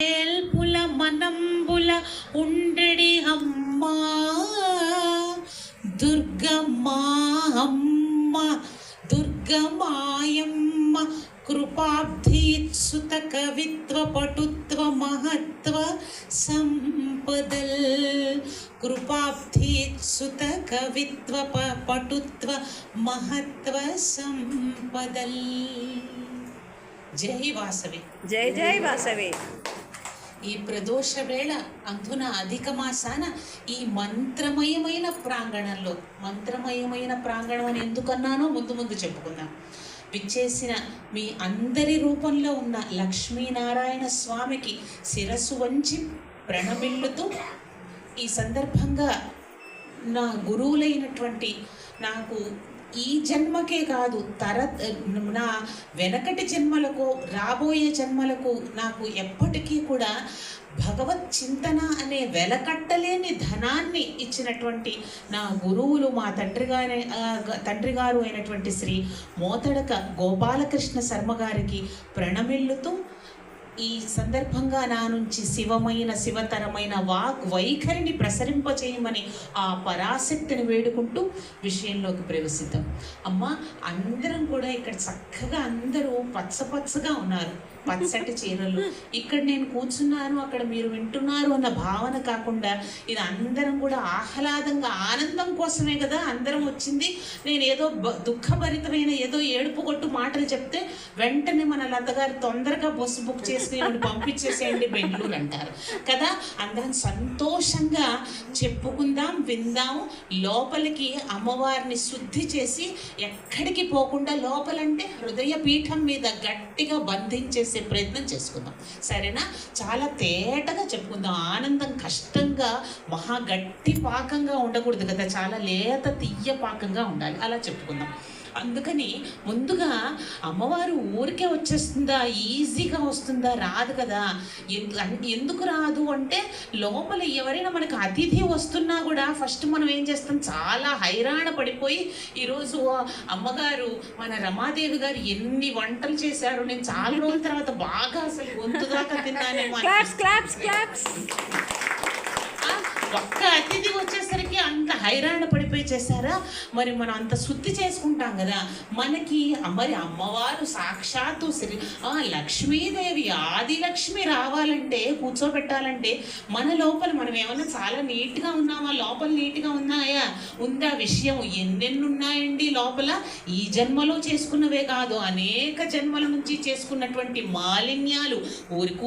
ఏల్పుల మనంబుల ఉండెడి అమ్మా దుర్గమ్మా అమ్మ దుర్గమాయమ్మ కృపాబ్ధీత్సుత కవిత్వ పటుత్వ మహత్వ సంపదల్ కృపాబ్ధీత్సుత కవిత్వ పటుత్వ మహత్వ సంపదల్. జై వాసవి, జై జై వాసవి. ఈ ప్రదోష వేళ అందున అధిక మాసాన ఈ మంత్రమయమైన ప్రాంగణం అని ఎందుకన్నానో ముందు చెప్పుకుందాం. విచ్చేసిన మీ అందరి రూపంలో ఉన్న లక్ష్మీనారాయణ స్వామికి శిరస్సు వంచి ప్రణమిల్లుతూ ఈ సందర్భంగా నా గురువులైనటువంటి నాకు ఈ జన్మకే కాదు నా వెనకటి జన్మలకు రాబోయే జన్మలకు నాకు ఎప్పటికీ కూడా భగవత్ చింతన అనే వెలకట్టలేని ధనాన్ని ఇచ్చినటువంటి నా గురువులు మా తండ్రి గారు అయినటువంటి శ్రీ మోతడక గోపాలకృష్ణ శర్మ గారికి ప్రణమిల్లుతూ ఈ సందర్భంగా నా నుంచి శివతరమైన వైఖరిని ప్రసరింపచేయమని ఆ పరాశక్తిని వేడుకుంటూ విషయంలోకి ప్రవేశిద్దాం. అమ్మ, అందరం కూడా ఇక్కడ చక్కగా అందరూ పచ్చగా ఉన్నారు, పచ్చటి చీరలు. ఇక్కడ నేను కూర్చున్నాను, అక్కడ మీరు వింటున్నారు అన్న భావన కాకుండా ఇది అందరం కూడా ఆహ్లాదంగా ఆనందం కోసమే కదా అందరం వచ్చింది. నేను ఏదో దుఃఖభరితమైన ఏదో ఏడుపు కొట్టు మాటలు చెప్తే వెంటనే మన లతగారు తొందరగా బస్సు బుక్ చేసుకుని పంపించేసేయండి బెంగళూరు అంటారు కదా. అందరం సంతోషంగా చెప్పుకుందాం, విందాం. లోపలికి అమ్మవారిని శుద్ధి చేసి ఎక్కడికి పోకుండా లోపలంటే హృదయ పీఠం మీద గట్టిగా బంధించేసి ప్రయత్నం చేసుకుందాం, సరేనా? చాలా తేటగా చెప్పుకుందాం. ఆనందం కష్టంగా మహా గట్టి పాకంగా ఉండకూడదు కదా, చాలా లేత తీయ పాకంగా ఉండాలి. అలా చెప్పుకుందాం. అందుకని ముందుగా అమ్మవారు ఊరికే వచ్చేస్తుందా, ఈజీగా వస్తుందా? రాదు కదా. ఎందుకు రాదు అంటే లోపల ఎవరైనా మనకు అతిథి వస్తున్నా కూడా ఫస్ట్ మనం ఏం చేస్తాం, చాలా హైరాణ పడిపోయి ఈరోజు అమ్మగారు మన రమాదేవి గారు ఎన్ని వంటలు చేశారు, నేను చాలా రోజుల తర్వాత బాగా అసలు గొంతు దాకా తిన్నానేమో. ఒక్క అతిథి వచ్చేసరికి అంత హైరాణ పడిపోయి చేశారా? మరి మనం అంత శుద్ధి చేసుకుంటాం కదా. మనకి మరి అమ్మవారు సాక్షాత్తు లక్ష్మీదేవి ఆదిలక్ష్మి రావాలంటే, కూర్చోబెట్టాలంటే మన లోపల మనం ఏమన్నా చాలా నీట్గా ఉన్నామా? లోపల నీట్గా ఉందా విషయం? ఎన్నెన్ని ఉన్నాయండి లోపల. ఈ జన్మలో చేసుకున్నవే కాదు, అనేక జన్మల నుంచి చేసుకున్నటువంటి మాలిన్యాలు ఊరికే